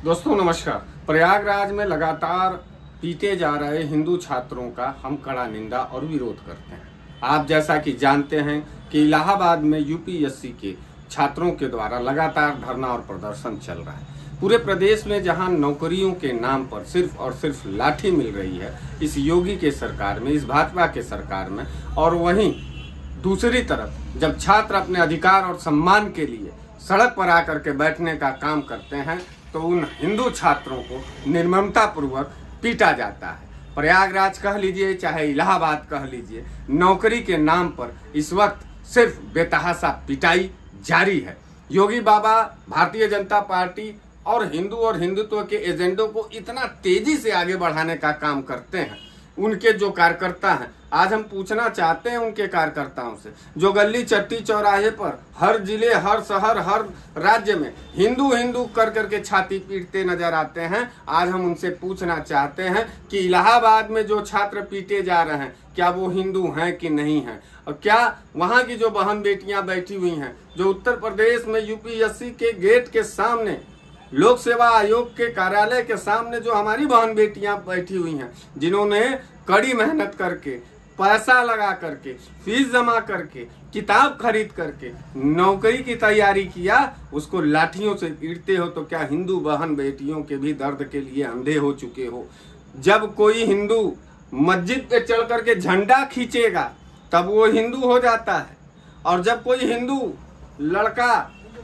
दोस्तों नमस्कार। प्रयागराज में लगातार पीटे जा रहे हिंदू छात्रों का हम कड़ा निंदा और विरोध करते हैं। आप जैसा कि जानते हैं कि इलाहाबाद में यूपीएससी के छात्रों के द्वारा लगातार धरना और प्रदर्शन चल रहा है। पूरे प्रदेश में जहां नौकरियों के नाम पर सिर्फ और सिर्फ लाठी मिल रही है इस योगी के सरकार में, इस भाजपा के सरकार में, और वहीं दूसरी तरफ जब छात्र अपने अधिकार और सम्मान के लिए सड़क पर आकर के बैठने का काम करते हैं तो उन हिंदू छात्रों को निर्ममता पूर्वक पीटा जाता है। प्रयागराज कह लीजिए चाहे इलाहाबाद कह लीजिए, नौकरी के नाम पर इस वक्त सिर्फ बेतहाशा पिटाई जारी है। योगी बाबा भारतीय जनता पार्टी और हिंदुत्व के एजेंडों को इतना तेजी से आगे बढ़ाने का काम करते हैं। उनके जो कार्यकर्ता हैं, आज हम पूछना चाहते हैं उनके कार्यकर्ताओं से, जो गली चट्टी चौराहे पर हर जिले, हर शहर, हर राज्य में हिंदू हिंदू कर करके छाती पीटते नजर आते हैं, आज हम उनसे पूछना चाहते हैं कि इलाहाबाद में जो छात्र पीटे जा रहे हैं क्या वो हिंदू हैं कि नहीं हैं, और क्या वहां की जो बहन बेटियां बैठी हुई हैं, जो उत्तर प्रदेश में यूपीएससी के गेट के सामने, लोक सेवा आयोग के कार्यालय के सामने जो हमारी बहन बेटियां बैठी हुई हैं, जिन्होंने कड़ी मेहनत करके, पैसा लगा करके, फीस जमा करके, किताब खरीद करके नौकरी की तैयारी किया, उसको लाठियों से पीटते हो तो क्या हिंदू बहन बेटियों के भी दर्द के लिए अंधे हो चुके हो? जब कोई हिंदू मस्जिद पे चढ़ करके झंडा खींचेगा तब वो हिंदू हो जाता है, और जब कोई हिंदू लड़का,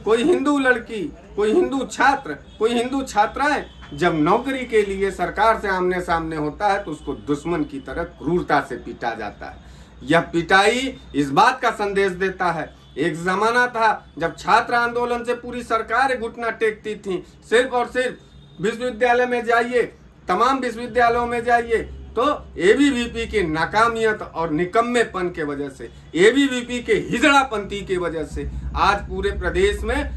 कोई हिंदू लड़की, कोई हिंदू छात्र, कोई हिंदू छात्राएं जब नौकरी के लिए सरकार से आमने सामने होता है तो उसको दुश्मन की तरह क्रूरता से पीटा जाता है। यह पिटाई इस बात का संदेश देता है, एक जमाना था जब छात्र आंदोलन से पूरी सरकार घुटना टेकती थी, सिर्फ और सिर्फ विश्वविद्यालय में जाइए, तमाम विश्वविद्यालयों में जाइए तो एबीवीपी के नाकामियत और निकम्मेपन के वजह से, एबीवीपी के हिजड़ापंथी की वजह से आज पूरे प्रदेश में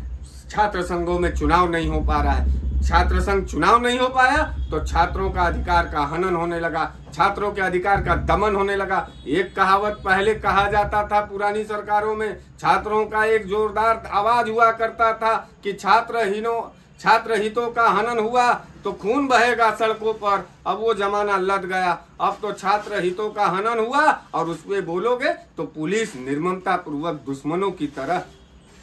छात्र संघों में चुनाव नहीं हो पा रहा है। छात्र संघ चुनाव नहीं हो पाया तो छात्रों का अधिकार का हनन होने लगा, छात्रों के अधिकार का दमन होने लगा। एक कहावत पहले कहा जाता था पुरानी सरकारों में, छात्रों का एक जोरदार आवाज हुआ करता था कि छात्र हितों का हनन हुआ तो खून बहेगा सड़कों पर। अब वो जमाना लद गया, अब तो छात्र हितों का हनन हुआ और उस पे बोलोगे तो पुलिस निर्ममता पूर्वक दुश्मनों की तरह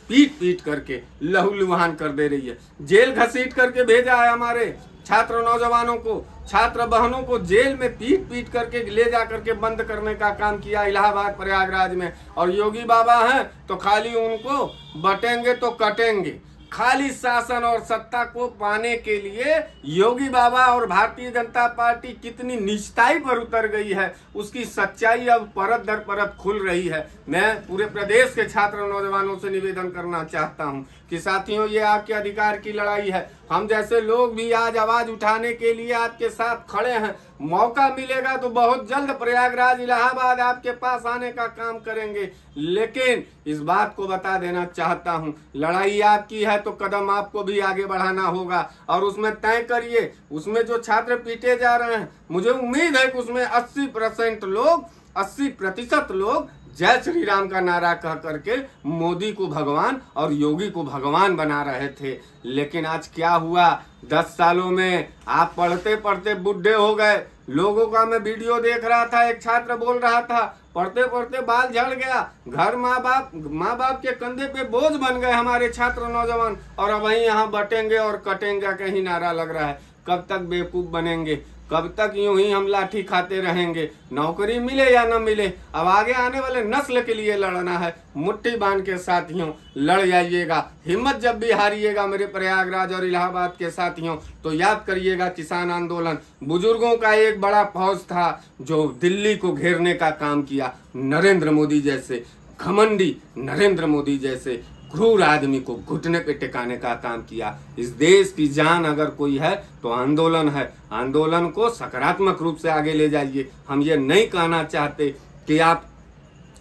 पीट पीट करके लहूलुहान कर दे रही है। जेल घसीट करके भेजा है हमारे छात्र नौजवानों को, छात्र बहनों को जेल में पीट पीट करके ले जा करके बंद करने का काम किया इलाहाबाद प्रयागराज में। और योगी बाबा हैं तो खाली उनको बटेंगे तो कटेंगे। खाली शासन और सत्ता को पाने के लिए योगी बाबा और भारतीय जनता पार्टी कितनी नीचताई पर उतर गई है, उसकी सच्चाई अब परत दर परत खुल रही है। मैं पूरे प्रदेश के छात्र नौजवानों से निवेदन करना चाहता हूं कि साथियों, ये आपके अधिकार की लड़ाई है। हम जैसे लोग भी आज आवाज उठाने के लिए आपके साथ खड़े हैं। मौका मिलेगा तो बहुत जल्द प्रयागराज, इलाहाबाद आपके पास आने का काम करेंगे। लेकिन इस बात को बता देना चाहता हूं, लड़ाई आपकी है तो कदम आपको भी आगे बढ़ाना होगा और उसमें तय करिए। उसमें जो छात्र पीटे जा रहे हैं, मुझे उम्मीद है कि उसमें 80% लोग जय श्री राम का नारा कह करके मोदी को भगवान और योगी को भगवान बना रहे थे। लेकिन आज क्या हुआ, 10 सालों में आप पढ़ते पढ़ते बुढ़े हो गए। लोगों का मैं वीडियो देख रहा था, एक छात्र बोल रहा था पढ़ते पढ़ते बाल झड़ गया, घर माँ बाप के कंधे पे बोझ बन गए हमारे छात्र नौजवान, और अब वहीं यहाँ बटेंगे और कटेंगे कहीं नारा लग रहा है। कब तक बेवकूफ बनेंगे, कब तक यूं ही हम लाठी खाते रहेंगे? नौकरी मिले या न मिले, अब आगे आने वाले नस्ल के लिए लड़ना है। मुट्ठी बांध के साथियों लड़ जाइएगा। हिम्मत जब भी हारिएगा मेरे प्रयागराज और इलाहाबाद के साथियों तो याद करिएगा किसान आंदोलन, बुजुर्गों का एक बड़ा फौज था जो दिल्ली को घेरने का काम किया। नरेंद्र मोदी जैसे घमंडी, नरेंद्र मोदी जैसे क्रूर आदमी को घुटने पे टिकाने का काम किया। इस देश की जान अगर कोई है तो आंदोलन है। आंदोलन को सकारात्मक रूप से आगे ले जाइए। हम ये नहीं कहना चाहते कि आप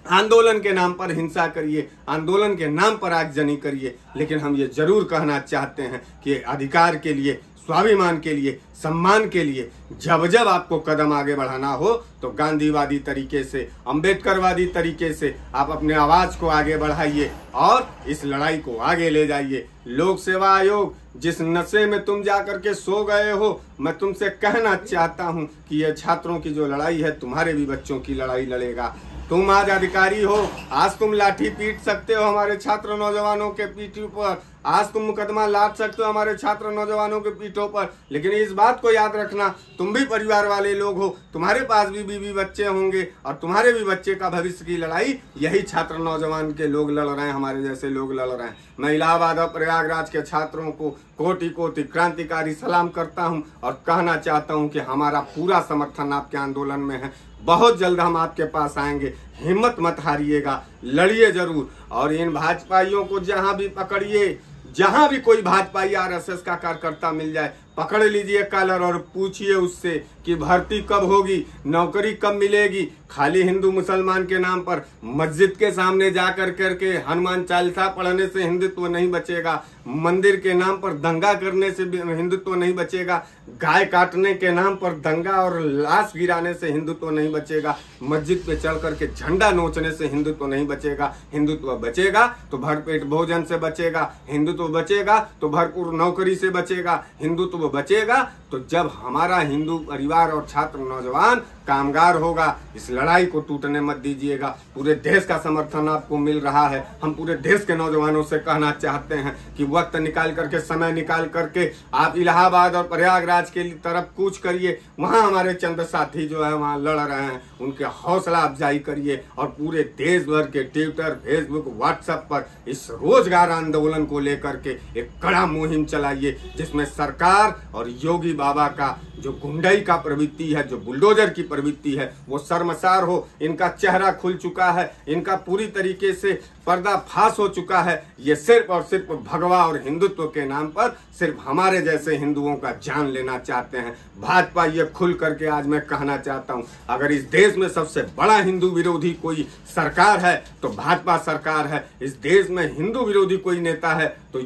आंदोलन के नाम पर हिंसा करिए, आंदोलन के नाम पर आगजनी करिए, लेकिन हम ये जरूर कहना चाहते हैं कि अधिकार के लिए स्वाभिमान के लिए, सम्मान के लिए जब जब आपको कदम आगे बढ़ाना हो तो गांधीवादी तरीके से, अंबेडकरवादी तरीके से आप अपने आवाज को आगे बढ़ाइए और इस लड़ाई को आगे ले जाइए। लोक सेवा आयोग, जिस नशे में तुम जाकर के सो गए हो, मैं तुमसे कहना चाहता हूं कि यह छात्रों की जो लड़ाई है तुम्हारे भी बच्चों की लड़ाई लड़ेगा। तुम आज अधिकारी हो, आज तुम लाठी पीट सकते हो हमारे छात्र नौजवानों के पीठों पर, आज तुम मुकदमा लाद सकते हो हमारे छात्र नौजवानों के पीठों पर, लेकिन इस बात को याद रखना, तुम भी परिवार वाले लोग हो, तुम्हारे पास भी बीवी बच्चे होंगे और तुम्हारे भी बच्चे का भविष्य की लड़ाई यही छात्र नौजवान के लोग लड़ रहे हैं, हमारे जैसे लोग लड़ रहे हैं। मैं इलाहाबाद और प्रयागराज के छात्रों को कोटि कोटि क्रांतिकारी सलाम करता हूं और कहना चाहता हूं कि हमारा पूरा समर्थन आपके आंदोलन में है। बहुत जल्द हम आपके पास आएंगे, हिम्मत मत हारिएगा, लड़िए जरूर। और इन भाजपाइयों को जहां भी पकड़िए, जहां भी कोई भाजपाई आरएसएस का कार्यकर्ता मिल जाए, पकड़ लीजिए कॉलर और पूछिए उससे कि भर्ती कब होगी, नौकरी कब मिलेगी। खाली हिंदू मुसलमान के नाम पर मस्जिद के सामने जाकर करके हनुमान चालीसा पढ़ने से हिंदुत्व नहीं बचेगा, मंदिर के नाम पर दंगा करने से हिंदुत्व नहीं बचेगा, गाय काटने के नाम पर दंगा और लाश गिराने से हिंदुत्व नहीं बचेगा, मस्जिद पे चढ़ करके झंडा नोचने से हिंदुत्व नहीं बचेगा। हिंदुत्व बचेगा तो भरपेट भोजन से बचेगा, हिंदुत्व बचेगा तो भरपूर नौकरी से बचेगा, हिंदुत्व बचेगा तो जब हमारा हिंदू परिवार और छात्र नौजवान कामगार होगा। इस लड़ाई को टूटने मत दीजिएगा। पूरे देश का समर्थन आपको मिल रहा है। हम पूरे देश के नौजवानों से कहना चाहते हैं कि वक्त निकाल करके, समय निकाल करके आप इलाहाबाद और प्रयागराज के तरफ कूच करिए। वहां हमारे चंद साथी जो है वहां लड़ रहे हैं, उनके हौसला अफजाई करिए और पूरे देश भर के ट्विटर, फेसबुक, व्हाट्सएप पर इस रोजगार आंदोलन को लेकर के एक कड़ा मुहिम चलाइए, जिसमें सरकार और योगी बाबा का जो गुंडाई का प्रवृत्ति है, जो बुलडोजर की प्रवृत्ति है, वो शर्मसार हो। इनका चेहरा खुल चुका है, इनका पूरी तरीके से पर्दाफाश हो चुका है। ये सिर्फ और सिर्फ भगवा और हिंदुत्व के नाम पर सिर्फ हमारे जैसे हिंदुओं का जान लेना चाहते हैं। भाजपा ये खुल करके आज मैं कहना चाहता हूं, अगर इस देश में सबसे बड़ा हिंदू विरोधी कोई सरकार है तो भाजपा सरकार है। इस देश में हिंदू विरोधी कोई नेता है तो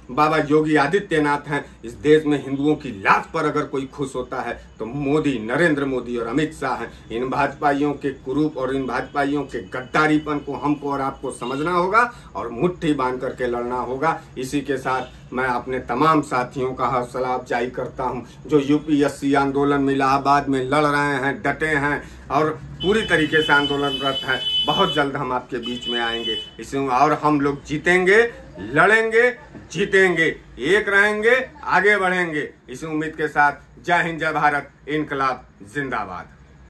बाबा योगी आदित्यनाथ हैं। इस देश में हिंदुओं की लात पर अगर कोई खुश होता है तो मोदी, नरेंद्र मोदी और अमित शाह हैं। इन भाजपाइयों के कुरूप और इन भाजपाइयों के गद्दारीपन को हमको और आपको समझना होगा और मुट्ठी बांध करके लड़ना होगा। इसी के साथ मैं अपने तमाम साथियों का हौसला अफजाई करता हूं, जो यूपीएससी आंदोलन में इलाहाबाद में लड़ रहे हैं, डटे हैं और पूरी तरीके से आंदोलनरत हैं। बहुत जल्द हम आपके बीच में आएंगे इसमें और हम लोग जीतेंगे, लड़ेंगे, जीतेंगे, एक रहेंगे, आगे बढ़ेंगे। इस उम्मीद के साथ जय हिंद, जय भारत, इनकलाब जिंदाबाद।